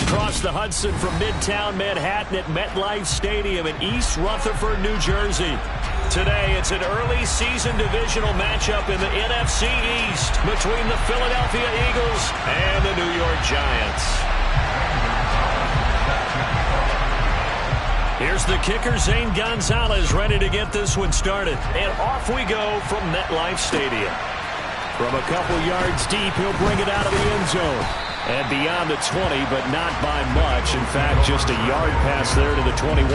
across the Hudson from Midtown Manhattan at MetLife Stadium in East Rutherford, New Jersey. Today, it's an early season divisional matchup in the NFC East between the Philadelphia Eagles and the New York Giants. Here's the kicker, Zane Gonzalez, ready to get this one started. And off we go from MetLife Stadium. From a couple yards deep, he'll bring it out of the end zone. And beyond the 20, but not by much. In fact, just a yard pass there to the 21.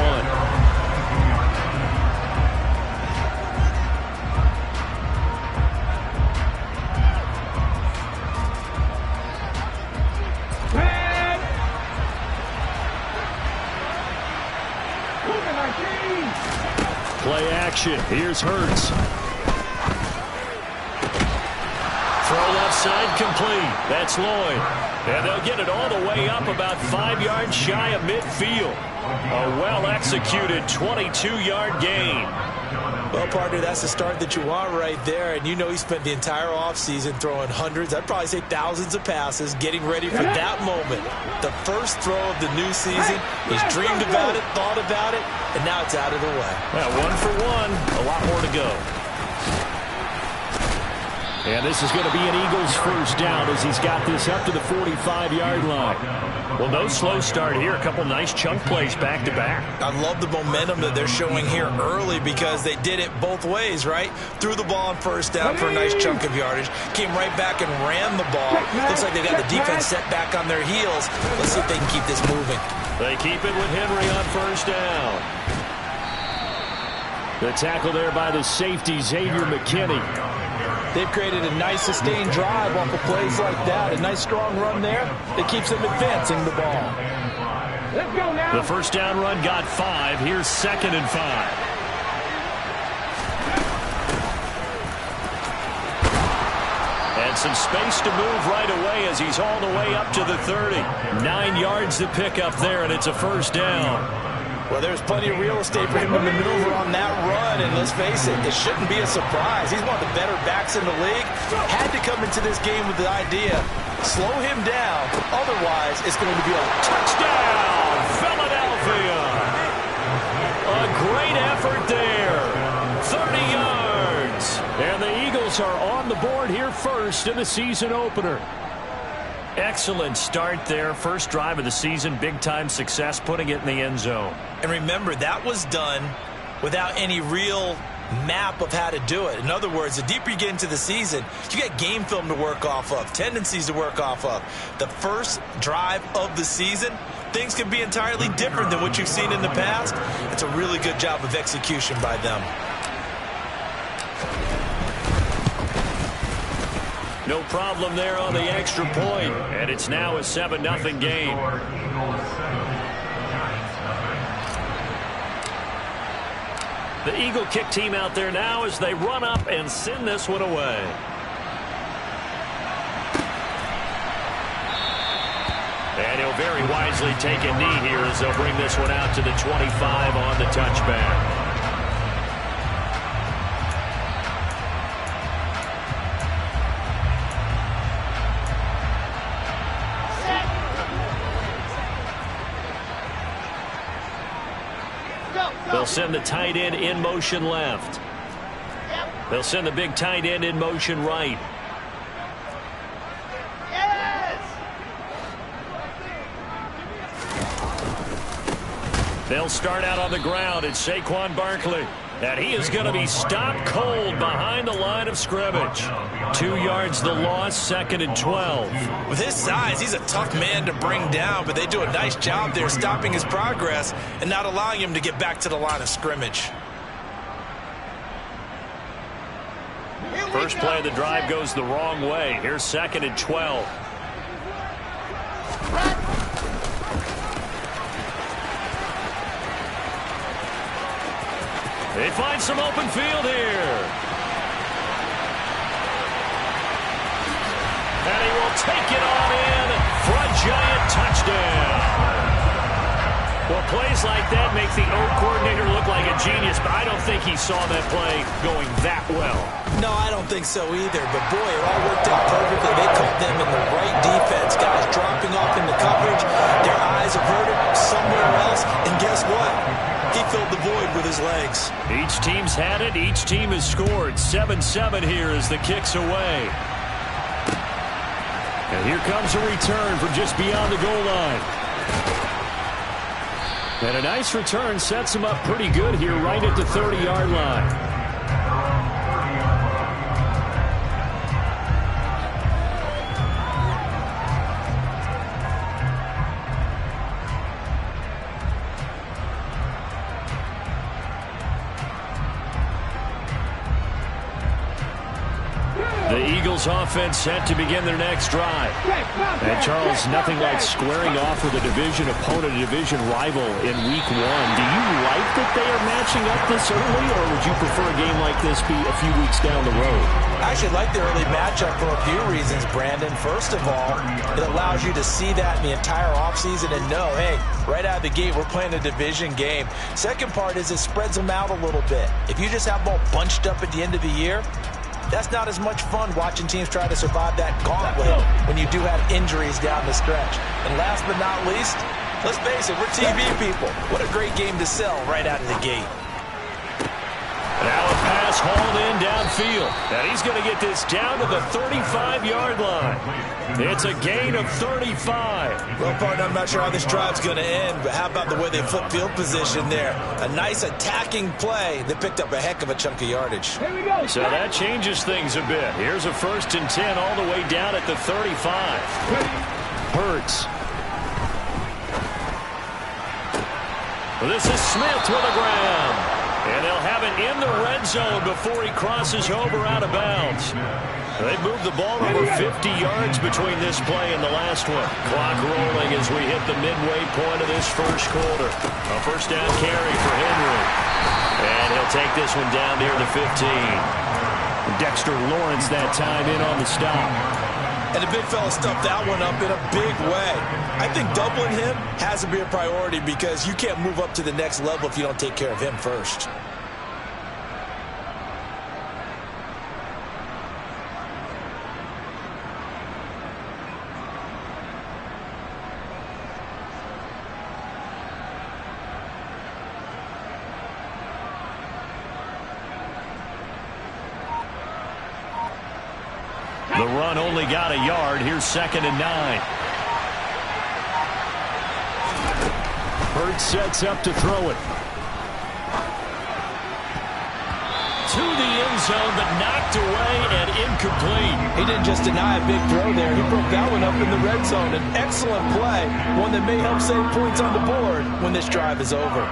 Play action. Here's Hurts. Throw left side complete. That's Lloyd. And they'll get it all the way up about 5 yards shy of midfield. A well-executed 22-yard gain. Well, partner, that's the start that you want right there. And you know he spent the entire offseason throwing hundreds, I'd probably say thousands of passes, getting ready for that moment. The first throw of the new season. He's dreamed about it, thought about it, and now it's out of the way. Yeah, 1 for 1. A lot more to go. And this is going to be an Eagles first down as he's got this up to the 45-yard line. Well, no slow start here. A couple nice chunk plays back-to-back. I love the momentum that they're showing here early because they did it both ways, right? Threw the ball on first down for a nice chunk of yardage. Came right back and ran the ball. Looks like they got the defense set back on their heels. Let's see if they can keep this moving. They keep it with Henry on first down. The tackle there by the safety, Xavier McKinney. They've created a nice sustained drive off of plays like that. A nice strong run there that keeps them advancing the ball. Let's go now. The first down run got 5. Here's 2nd and 5. And some space to move right away as he's all the way up to the 30. 9 yards to pick up there, and it's a first down. Well, there's plenty of real estate for him to maneuver on that run, and let's face it, this shouldn't be a surprise. He's one of the better backs in the league. Had to come into this game with the idea, slow him down, otherwise it's going to be a touchdown, Philadelphia. A great effort there, 30 yards. And the Eagles are on the board here first in the season opener. Excellent start there. First drive of the season, big-time success, putting it in the end zone. And remember, that was done without any real map of how to do it. In other words, the deeper you get into the season, you got game film to work off of, tendencies to work off of. The first drive of the season, things can be entirely different than what you've seen in the past. It's a really good job of execution by them. No problem there on the extra point, and it's now a 7-0 game. The Eagle kick team out there now as they run up and send this one away. And he'll very wisely take a knee here as they'll bring this one out to the 25 on the touchback. They'll send the tight end in motion left. They'll send the big tight end in motion right. They'll start out on the ground. It's Saquon Barkley. And he is going to be stopped cold behind the line of scrimmage. 2 yards the loss, 2nd and 12. With his size, he's a tough man to bring down, but they do a nice job there stopping his progress and not allowing him to get back to the line of scrimmage. First play of the drive goes the wrong way. Here's 2nd and 12. They find some open field here. And he will take it on in for a giant touchdown. Well, plays like that make the O coordinator look like a genius, but I don't think he saw that play going that well. No, I don't think so either. But, boy, it all worked out perfectly. They caught them in the right defense, guys dropping off in the coverage. Their eyes have heard it somewhere else. And guess what? He filled the void with his legs. Each team's had it. Each team has scored. 7-7 here as the kick's away. And here comes a return from just beyond the goal line. And a nice return sets him up pretty good here right at the 30-yard line. The Eagles offense set to begin their next drive. And Charles, nothing like squaring off with a division opponent, a division rival in week 1. Do you like that they are matching up this early, or would you prefer a game like this be a few weeks down the road? I actually like the early matchup for a few reasons, Brandon. First of all, it allows you to see that in the entire offseason and know, hey, right out of the gate, we're playing a division game. Second part is it spreads them out a little bit. If you just have them all bunched up at the end of the year, that's not as much fun watching teams try to survive that gauntlet when you do have injuries down the stretch. And last but not least, let's face it, we're TV people. What a great game to sell right out of the gate. Now a pass hauled in downfield. And he's going to get this down to the 35-yard line. It's a gain of 35. Well, partner, I'm not sure how this drive's going to end, but how about the way they flip field position there? A nice attacking play that picked up a heck of a chunk of yardage. So that changes things a bit. Here's a 1st and 10 all the way down at the 35. Hurts. This is Smith with a grab. And they'll have it in the red zone before he crosses over out of bounds. They moved the ball over 50 yards between this play and the last one. Clock rolling as we hit the midway point of this first quarter. A 1st down carry for Henry. And he'll take this one down near the 15. Dexter Lawrence that time in on the stop. And the big fella stuffed that one up in a big way. I think doubling him has to be a priority because you can't move up to the next level if you don't take care of him first. The run only got a yard. Here's 2nd and 9. Hurts sets up to throw it. To the end zone, but knocked away and incomplete. He didn't just deny a big throw there. He broke that one up in the red zone. An excellent play, one that may help save points on the board when this drive is over.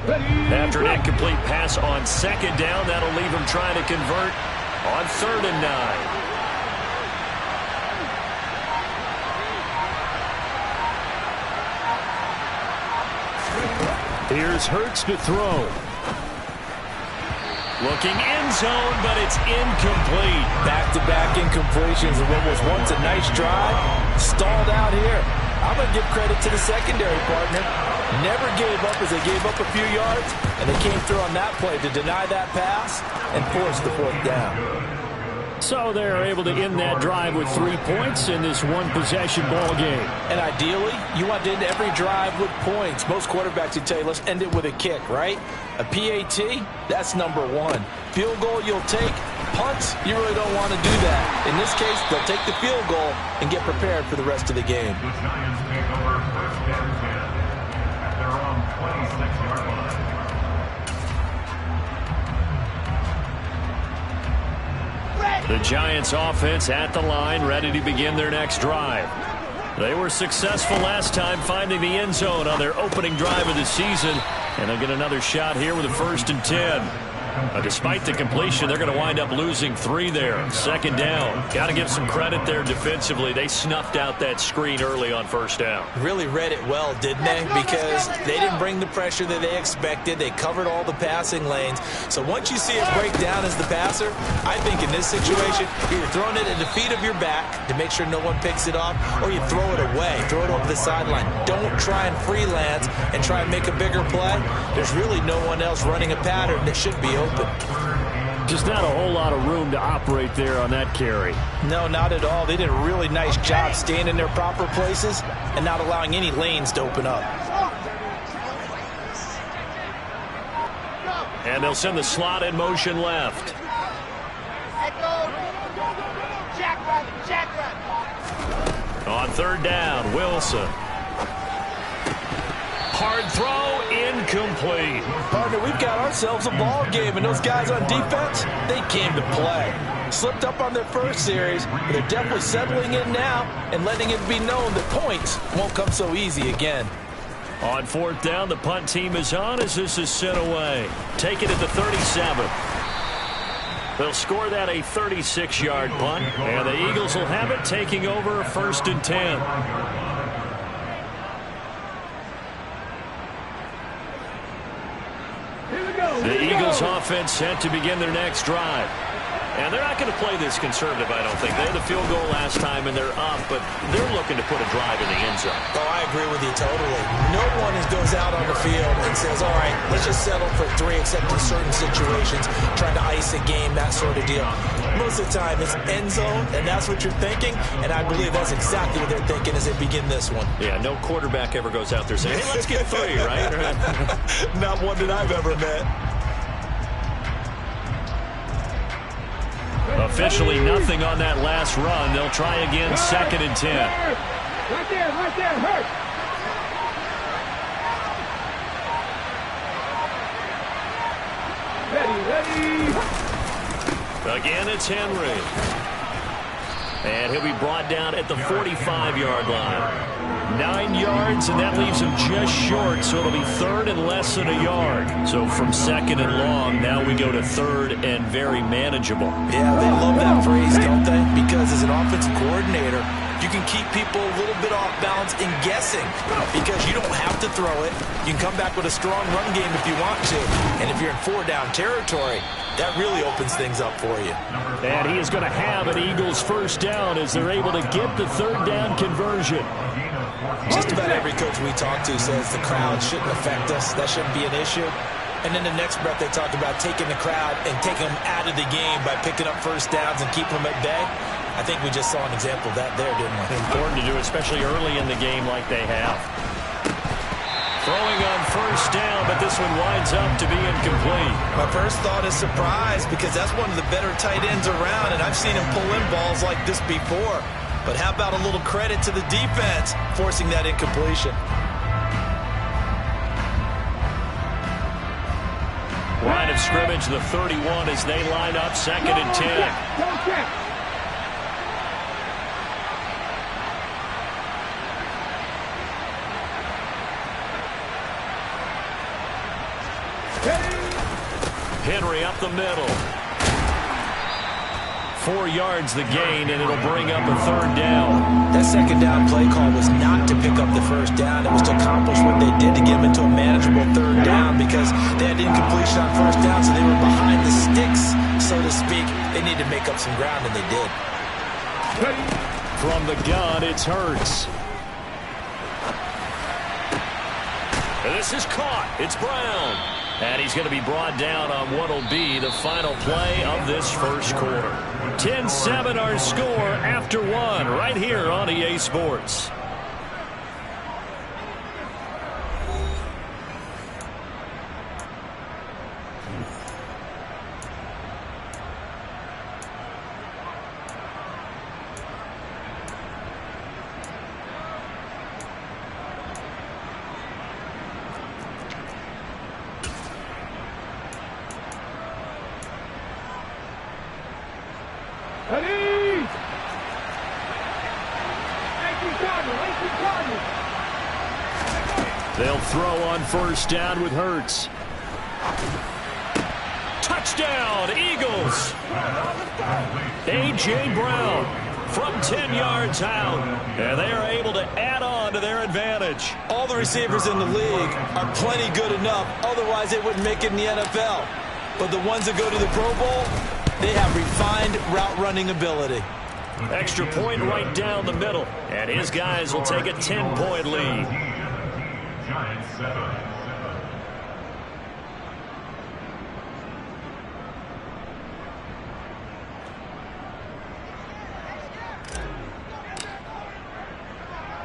After an incomplete pass on second down, that'll leave him trying to convert on 3rd and 9. Here's Hurts to throw. Looking end zone, but it's incomplete. Back-to-back incompletions of what was once a nice drive. Stalled out here. I'm going to give credit to the secondary partner. Never gave up as they gave up a few yards, and they came through on that play to deny that pass and force the 4th down. So they're able to end that drive with 3 points in this one-possession ball game. And ideally, you want to end every drive with points. Most quarterbacks would tell you, let's end it with a kick, right? A PAT, that's number 1. Field goal you'll take. Punts, you really don't want to do that. In this case, they'll take the field goal and get prepared for the rest of the game. The Giants take over 1st and 10 at their own 26-yard line. The Giants offense at the line, ready to begin their next drive. They were successful last time finding the end zone on their opening drive of the season, and they'll get another shot here with a 1st and 10. Despite the completion, they're going to wind up losing 3 there. 2nd down. Got to give some credit there defensively. They snuffed out that screen early on 1st down. Really read it well, didn't they? Because they didn't bring the pressure that they expected. They covered all the passing lanes. So once you see it break down as the passer, I think in this situation, you're either throwing it at the feet of your back to make sure no one picks it off, or you throw it away. Throw it over the sideline. Don't try and freelance and try and make a bigger play. There's really no one else running a pattern that should be open. Just not a whole lot of room to operate there on that carry. No, not at all. They did a really nice job staying in their proper places and not allowing any lanes to open up. And they'll send the slot in motion left. On 3rd down, Wilson. Hard throw, incomplete. Partner, we've got ourselves a ball game, and those guys on defense, they came to play. Slipped up on their first series, but they're definitely settling in now and letting it be known that points won't come so easy again. On 4th down, the punt team is on as this is sent away. Take it at the 37. They'll score that a 36-yard punt, and the Eagles will have it taking over 1st and 10. The Eagles offense set to begin their next drive. And they're not going to play this conservative, I don't think. They had the field goal last time, and they're up, but they're looking to put a drive in the end zone. Oh, I agree with you totally. No one goes out on the field and says, all right, let's just settle for 3 except in certain situations, trying to ice a game, that sort of deal. Most of the time, it's end zone, and that's what you're thinking, and I believe that's exactly what they're thinking as they begin this one. Yeah, no quarterback ever goes out there saying, hey, let's get 3, right? Not one that I've ever met. Officially nothing on that last run. They'll try again, 2nd and 10. Right there, hurt. Ready. Again, it's Henry. And he'll be brought down at the 45-yard line. 9 yards, and that leaves him just short, so it'll be 3rd and less than a yard. So from 2nd and long, now we go to 3rd and very manageable. Yeah, they love that phrase, don't they? Because as an offensive coordinator, you can keep people a little bit off balance in guessing because you don't have to throw it. You can come back with a strong run game if you want to. And if you're in 4-down territory, that really opens things up for you. And he is going to have an Eagles 1st down as they're able to get the 3rd down conversion. Just about every coach we talk to says the crowd shouldn't affect us. That shouldn't be an issue. And then the next breath they talk about taking the crowd and taking them out of the game by picking up 1st downs and keeping them at bay. I think we just saw an example of that there, didn't we? Important to do, especially early in the game like they have. Throwing on 1st down, but this one winds up to be incomplete. My first thought is surprise because that's one of the better tight ends around, and I've seen him pull in balls like this before. But how about a little credit to the defense forcing that incompletion? Line of scrimmage, the 31 as they line up 2nd and 10. Henry up the middle. 4 yards the gain, and it'll bring up a 3rd down. That 2nd down play call was not to pick up the 1st down. It was to accomplish what they did to get them into a manageable 3rd down because they had incompletion on 1st down, so they were behind the sticks, so to speak. They needed to make up some ground, and they did. From the gun, it's Hurts. And this is caught. It's Brown. And he's going to be brought down on what will be the final play of this first quarter. 10-7 our score after 1 right here on EA Sports. They'll throw on 1st down with Hurts. Touchdown, Eagles. A.J. Brown from 10 yards out. And they are able to add on to their advantage. All the receivers in the league are plenty good enough. Otherwise, they wouldn't make it in the NFL. But the ones that go to the Pro Bowl, they have refined route running ability. Extra point right down the middle. And his guys will take a 10-point lead. Giants 7.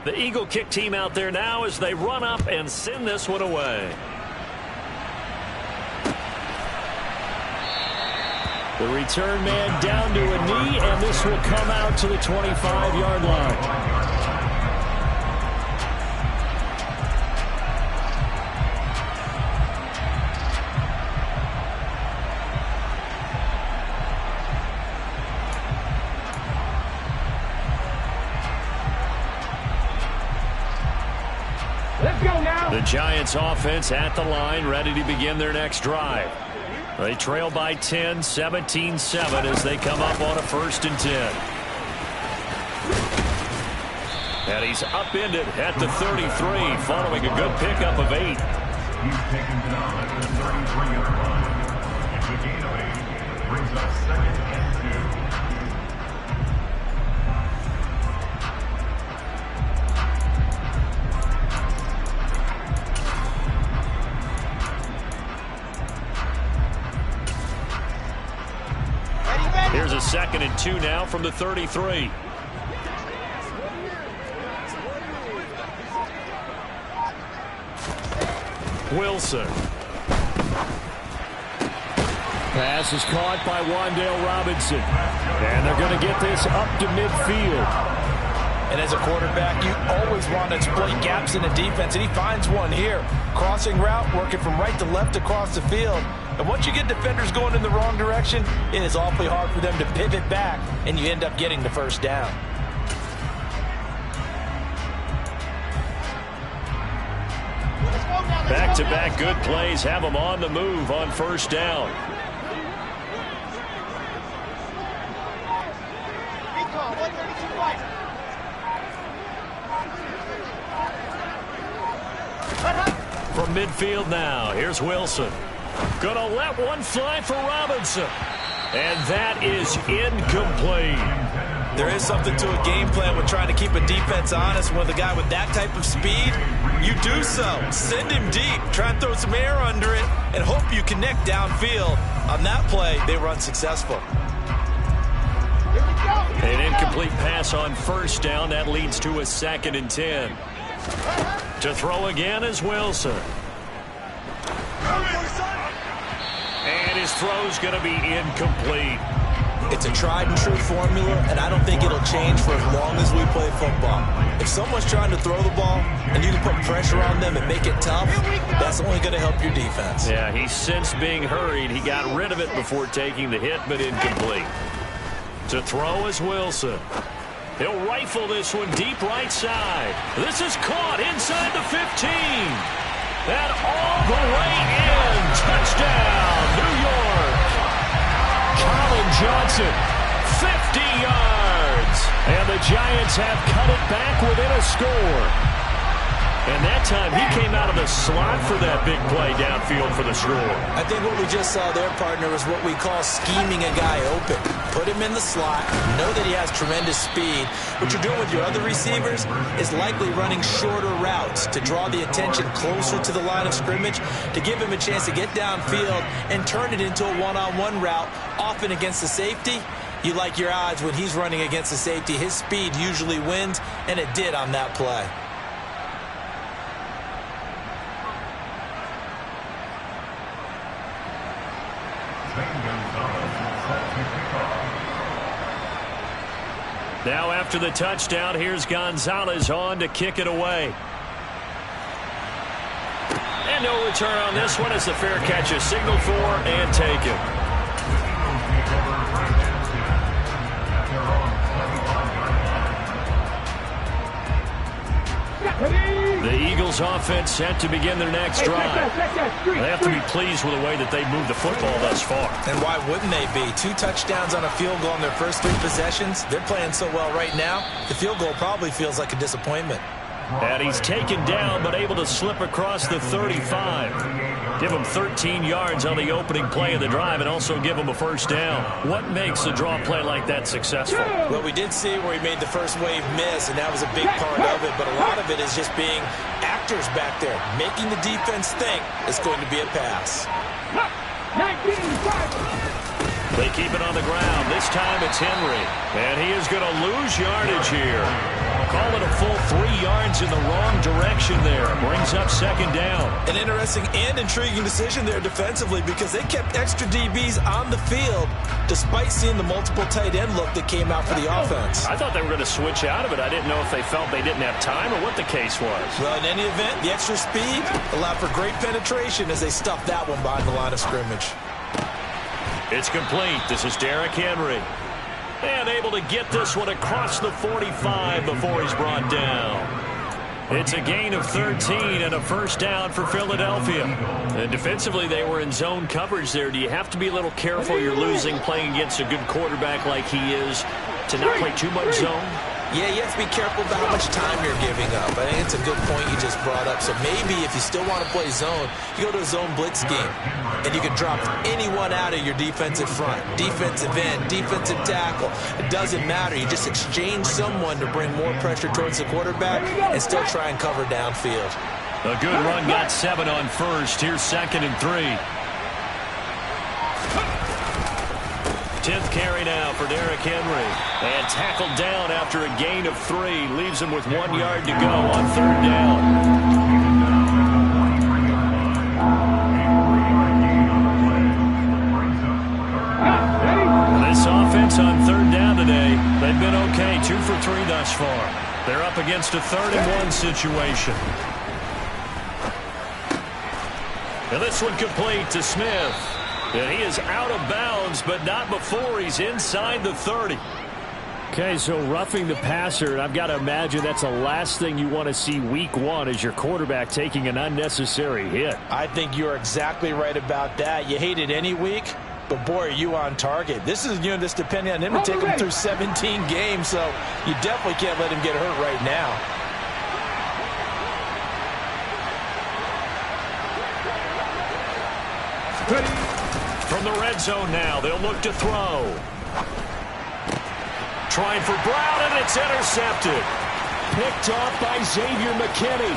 The Eagle kick team out there now as they run up and send this one away. The return man down to a knee, and this will come out to the 25-yard line. The Giants offense at the line, ready to begin their next drive. They trail by 10, 17-7 as they come up on a 1st and 10. And he's upended at the 33 following a good pickup of 8. He's taken down at the 33-yard line. And the gain of 8 brings up 2nd and 2. Here's a 2nd and 2 now from the 33. Wilson. Pass is caught by Wan'Dale Robinson. And they're going to get this up to midfield. And as a quarterback, you always want to exploit gaps in the defense, and he finds one here. Crossing route, working from right to left across the field. And once you get defenders going in the wrong direction, it is awfully hard for them to pivot back, and you end up getting the 1st down. Back-to-back good plays have them on the move on 1st down. From midfield now, here's Wilson. Gonna let one fly for Robinson. And that is incomplete. There is something to a game plan with trying to keep a defense honest. With a guy with that type of speed, you do so. Send him deep. Try and throw some air under it and hope you connect downfield. On that play, they were unsuccessful. An incomplete pass on 1st down. That leads to a 2nd and 10. To throw again is Wilson. And his throw's going to be incomplete. It's a tried and true formula, and I don't think it'll change for as long as we play football. If someone's trying to throw the ball and you can put pressure on them and make it tough, that's only going to help your defense. Yeah, he's since being hurried. He got rid of it before taking the hit, but incomplete. To throw is Wilson. He'll rifle this one deep right side. This is caught inside the 15. And all the way in. Johnson. 50 yards. And the Giants have cut it back within a score. And that time he came out of the slot for that big play downfield for the score. I think what we just saw there, partner, was what we call scheming a guy open. Put him in the slot, know that he has tremendous speed. What you're doing with your other receivers is likely running shorter routes to draw the attention closer to the line of scrimmage, to give him a chance to get downfield and turn it into a one-on-one route, often against the safety. You like your odds when he's running against the safety. His speed usually wins, and it did on that play. Now after the touchdown, here's Gonzalez on to kick it away. And no return on this one as the fair catch is signaled for and taken. The Eagles offense set to begin their next drive. They have to be pleased with the way that they've moved the football thus far. And why wouldn't they be? 2 touchdowns on a field goal in their first 3 possessions. They're playing so well right now, the field goal probably feels like a disappointment. And he's taken down but able to slip across the 35. Give him 13 yards on the opening play of the drive and also give him a first down. What makes a draw play like that successful? Well, we did see where he made the first wave miss, and that was a big part of it. But a lot of it is just being actors back there, making the defense think it's going to be a pass. They keep it on the ground. This time it's Henry. And he is going to lose yardage here. Call it a full 3 yards in the wrong direction there. Brings up second down. An interesting and intriguing decision there defensively because they kept extra DBs on the field despite seeing the multiple tight end look that came out for the offense. I thought they were going to switch out of it. I didn't know if they felt they didn't have time or what the case was. Well, in any event, the extra speed allowed for great penetration as they stuffed that one behind the line of scrimmage. It's complete. This is Derrick Henry. And able to get this one across the 45 before he's brought down. It's a gain of 13 and a first down for Philadelphia. And defensively, they were in zone coverage there. Do you have to be a little careful you're losing playing against a good quarterback like he is to not play too much zone? Yeah, you have to be careful about how much time you're giving up. I think it's a good point you just brought up. So maybe if you still want to play zone, you go to a zone blitz scheme. And you can drop anyone out of your defensive front. Defensive end, defensive tackle. It doesn't matter. You just exchange someone to bring more pressure towards the quarterback and still try and cover downfield. A good run got 7 on first. Here's 2nd and 3. 10th carry now for Derrick Henry. And tackled down after a gain of 3. Leaves him with 1 yard to go on 3rd down. This offense on 3rd down today, they've been okay. 2 for 3 thus far. They're up against a 3rd and 1 situation. And this one complete to Smith. And he is out of bounds, but not before he's inside the 30. Okay, so roughing the passer, and I've got to imagine that's the last thing you want to see week 1 as your quarterback taking an unnecessary hit. I think you're exactly right about that. You hate it any week, but boy, are you on target. This is a unit that's depending on him to take him through 17 games, so you definitely can't let him get hurt right now. From the red zone now, they'll look to throw. Trying for Brown, and it's intercepted. Picked off by Xavier McKinney.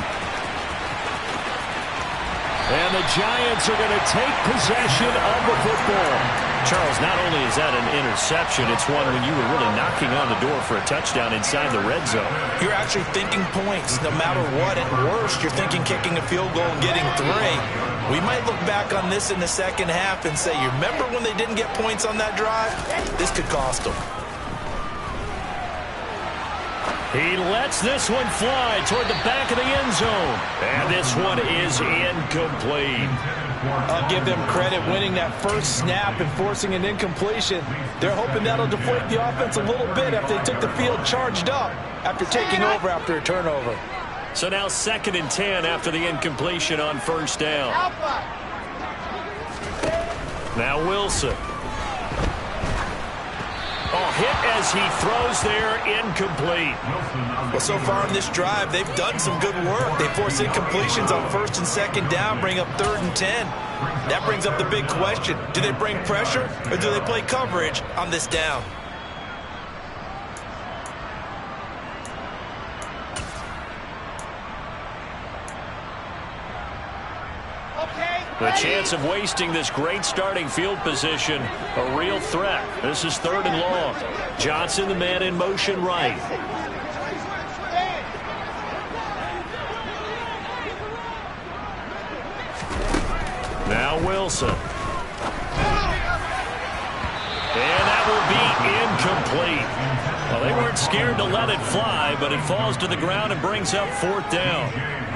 And the Giants are going to take possession of the football. Charles, not only is that an interception, it's one when you were really knocking on the door for a touchdown inside the red zone. You're actually thinking points. No matter what, at worst, you're thinking kicking a field goal and getting 3. We might look back on this in the second half and say, you remember when they didn't get points on that drive? This could cost them. He lets this one fly toward the back of the end zone. And this one is incomplete. I'll give them credit winning that first snap and forcing an incompletion. They're hoping that'll deflate the offense a little bit after they took the field charged up after taking over after a turnover. So now 2nd and 10 after the incompletion on first down. Now Wilson. Oh, hit as he throws there, incomplete. Well, so far in this drive, they've done some good work. They force incompletions on 1st and 2nd down, bring up 3rd and 10. That brings up the big question. Do they bring pressure or do they play coverage on this down? The chance of wasting this great starting field position, a real threat. This is 3rd and long. Johnson, the man in motion right. Now Wilson. And that will be incomplete. Well, they weren't scared to let it fly, but it falls to the ground and brings up 4th down.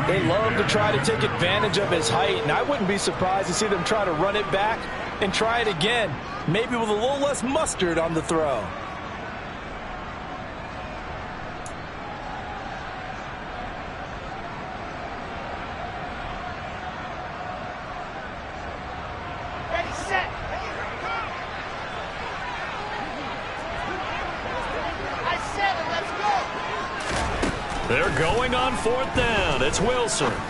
They love to try to take advantage of his height, and I wouldn't be surprised to see them try to run it back and try it again, maybe with a little less mustard on the throw. Ready, set. I said it, let's go. They're going on 4th down. It's Wilson. And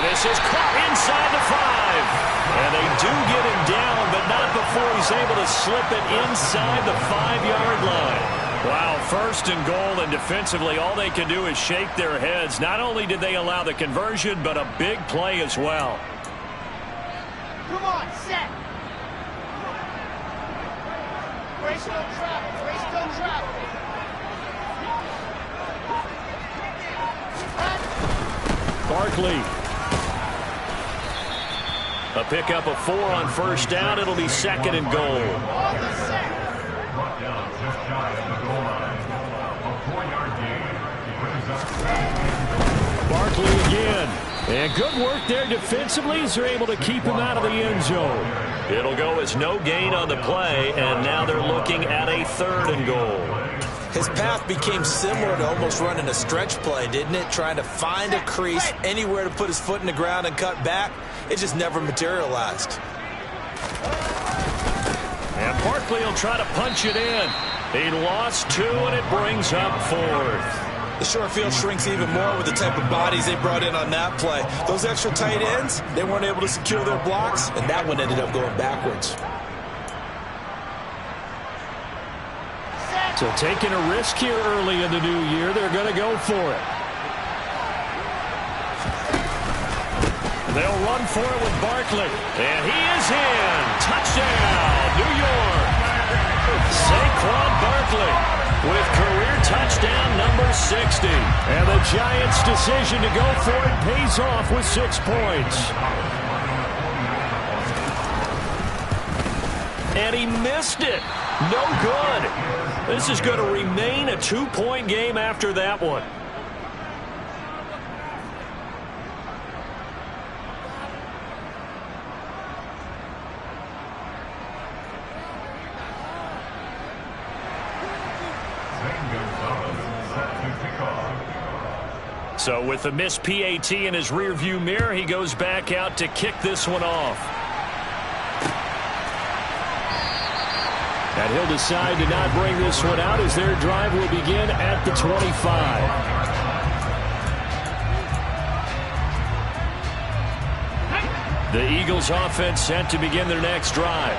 this is caught inside the 5. And they do get him down, but not before he's able to slip it inside the 5-yard line. Wow, 1st and goal, and defensively all they can do is shake their heads. Not only did they allow the conversion, but a big play as well. Come on, set. Brace, no travel. Brace, no travel. Barkley. A pickup of 4 on 1st down. It'll be 2nd and goal. On the set. Brought down just shy of the goal line. A 4-yard gain. Brings up 2nd. Barkley again. And good work there defensively as they're able to keep him out of the end zone. It'll go as no gain on the play, and now they're looking at a 3rd and goal. His path became similar to almost running a stretch play, didn't it? Trying to find a crease, anywhere to put his foot in the ground and cut back. It just never materialized. And Barkley will try to punch it in. He lost 2, and it brings up 4th. The short field shrinks even more with the type of bodies they brought in on that play. Those extra tight ends, they weren't able to secure their blocks, and that one ended up going backwards. So taking a risk here early in the new year, they're going to go for it. They'll run for it with Barkley. And he is in. Touchdown, New York. Saquon Barkley with career touchdown number 60. And the Giants' decision to go for it pays off with 6 points. And he missed it. No good. This is going to remain a 2-point game after that one. So with the missed PAT in his rearview mirror, he goes back out to kick this one off. And he'll decide to not bring this one out as their drive will begin at the 25. The Eagles offense set to begin their next drive.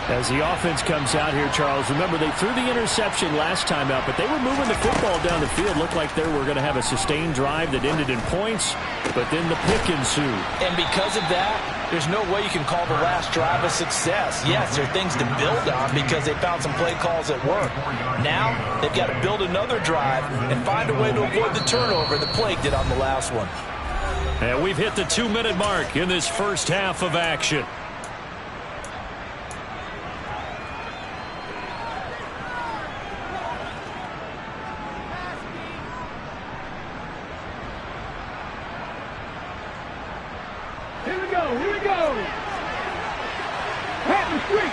As the offense comes out here, Charles, remember they threw the interception last time out, but they were moving the football down the field. Looked like they were going to have a sustained drive that ended in points, but then the pick ensued. And because of that, there's no way you can call the last drive a success. Yes, there are things to build on because they found some play calls that work. Now, they've got to build another drive and find a way to avoid the turnover the Plague did on the last one. And we've hit the 2-minute mark in this first half of action. Here we go. Head the street.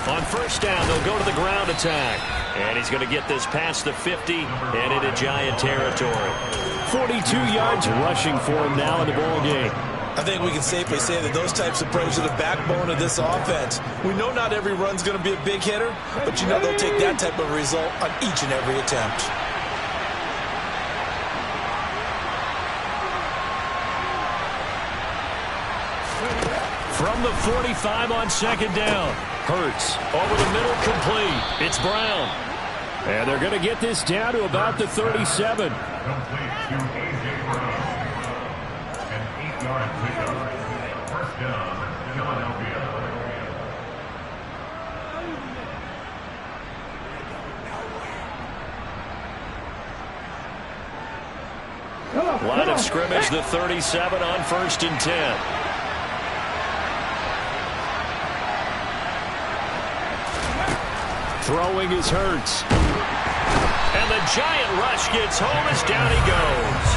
On first down, they'll go to the ground attack. And he's going to get this past the 50 and into Giant territory. 42 yards rushing for him now in the ball game. I think we can safely say that those types of plays are the backbone of this offense. We know not every run's going to be a big hitter, but you know they'll take that type of result on each and every attempt. From the 45 on second down. Hurts over the middle, complete. It's Brown. And they're going to get this down to about the 37. Complete to A.J. Brown. An 8-yard pickup. First down, Philadelphia. Line of scrimmage, the 37 on 1st and 10. Throwing is Hurts. And the giant rush gets home as down he goes.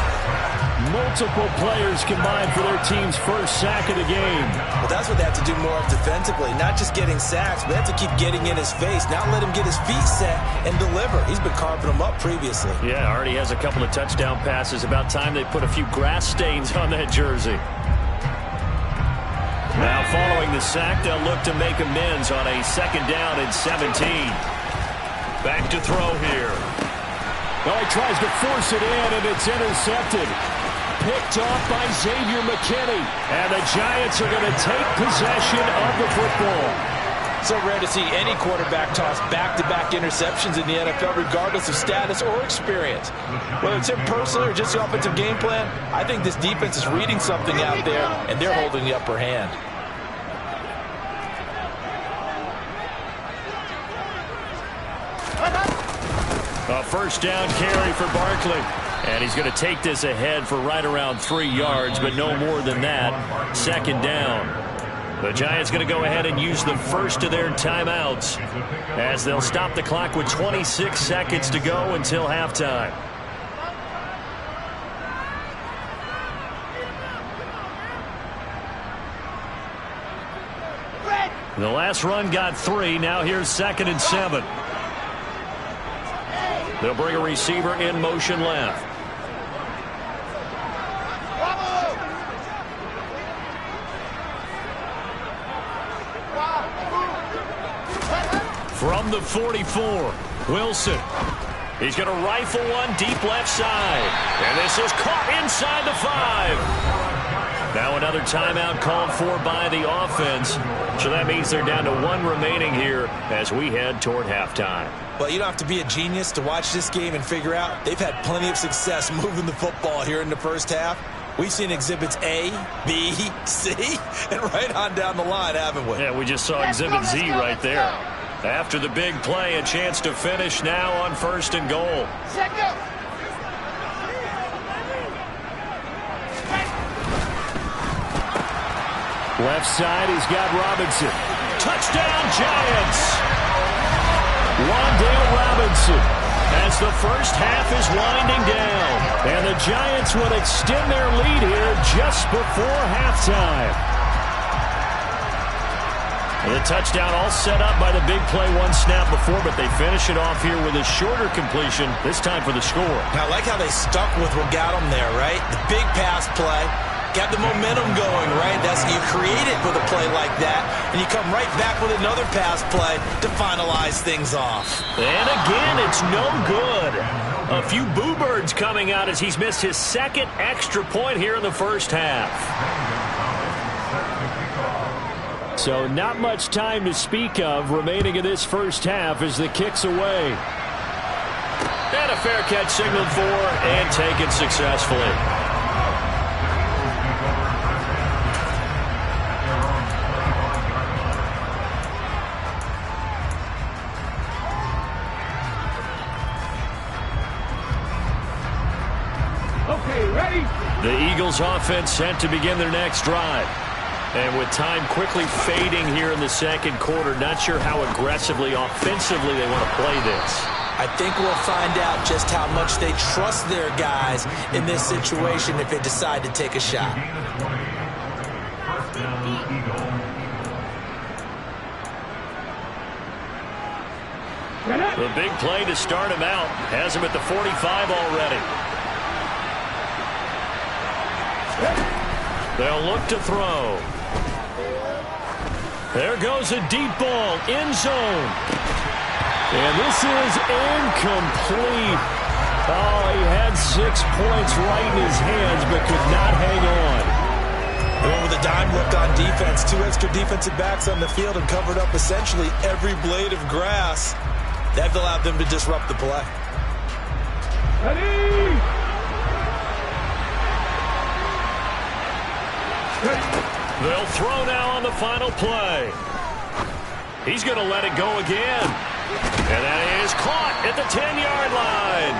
Multiple players combined for their team's first sack of the game. Well, that's what they have to do more of defensively. Not just getting sacks, but they have to keep getting in his face. Not let him get his feet set and deliver. He's been carving them up previously. Yeah, already has a couple of touchdown passes. About time they put a few grass stains on that jersey. Now following the sack, they'll look to make amends on a 2nd down and 17. Back to throw here. Oh, he tries to force it in, and it's intercepted. Picked off by Xavier McKinney. And the Giants are going to take possession of the football. So rare to see any quarterback toss back-to-back interceptions in the NFL, regardless of status or experience. Whether it's him personally or just the offensive game plan, I think this defense is reading something out there, and they're holding the upper hand. A 1st down carry for Barkley. And he's going to take this ahead for right around 3 yards, but no more than that. 2nd down. The Giants going to go ahead and use the first of their timeouts as they'll stop the clock with 26 seconds to go until halftime. The last run got 3. Now here's 2nd and 7. They'll bring a receiver in motion left. From the 44, Wilson. He's going to rifle one deep left side. And this is caught inside the 5. Now another timeout called for by the offense. So that means they're down to 1 remaining here as we head toward halftime. Well, you don't have to be a genius to watch this game and figure out they've had plenty of success moving the football here in the first half. We've seen exhibits A, B, C, and right on down the line, haven't we? Yeah, we just saw exhibit Z right there. After the big play, a chance to finish now on 1st and goal. Left side, he's got Robinson. Touchdown, Giants! Wan'Dale Robinson as the first half is winding down. And the Giants would extend their lead here just before halftime. The touchdown all set up by the big play 1 snap before, but they finish it off here with a shorter completion, this time for the score. Now, I like how they stuck with what got them there, right? The big pass play. Got the momentum going, right? That's you create it with a play like that, and you come right back with another pass play to finalize things off. And again, it's no good. A few boo birds coming out as he's missed his 2nd extra point here in the first half. So not much time to speak of remaining in this first half as the kick's away. And a fair catch signaled for and taken successfully. The Eagles offense set to begin their next drive. And with time quickly fading here in the 2nd quarter, not sure how aggressively, offensively they want to play this. I think we'll find out just how much they trust their guys in this situation if they decide to take a shot. The big play to start him out has him at the 45 already. They'll look to throw. There goes a deep ball, end zone. And this is incomplete. Oh, he had 6 points right in his hands, but could not hang on. They went with a dime look on defense. 2 extra defensive backs on the field and covered up essentially every blade of grass. That allowed them to disrupt the play. They'll throw now on the final play. He's going to let it go again. And that is caught at the 10-yard line.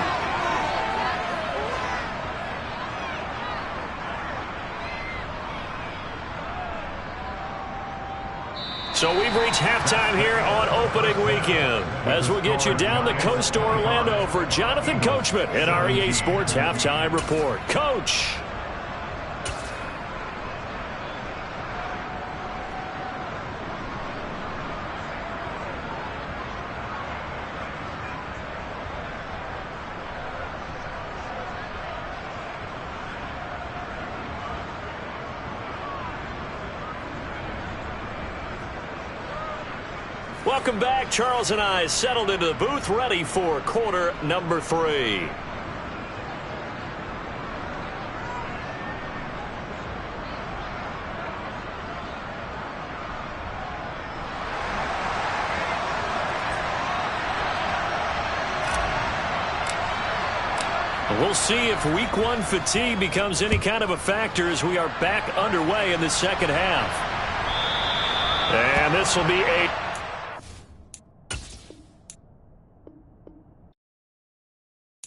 So we've reached halftime here on opening weekend. As we'll get you down the coast to Orlando for Jonathan Coachman and our EA Sports Halftime Report. Coach. Welcome back. Charles and I settled into the booth, ready for quarter number 3. We'll see if week 1 fatigue becomes any kind of a factor as we are back underway in the second half. And this will be a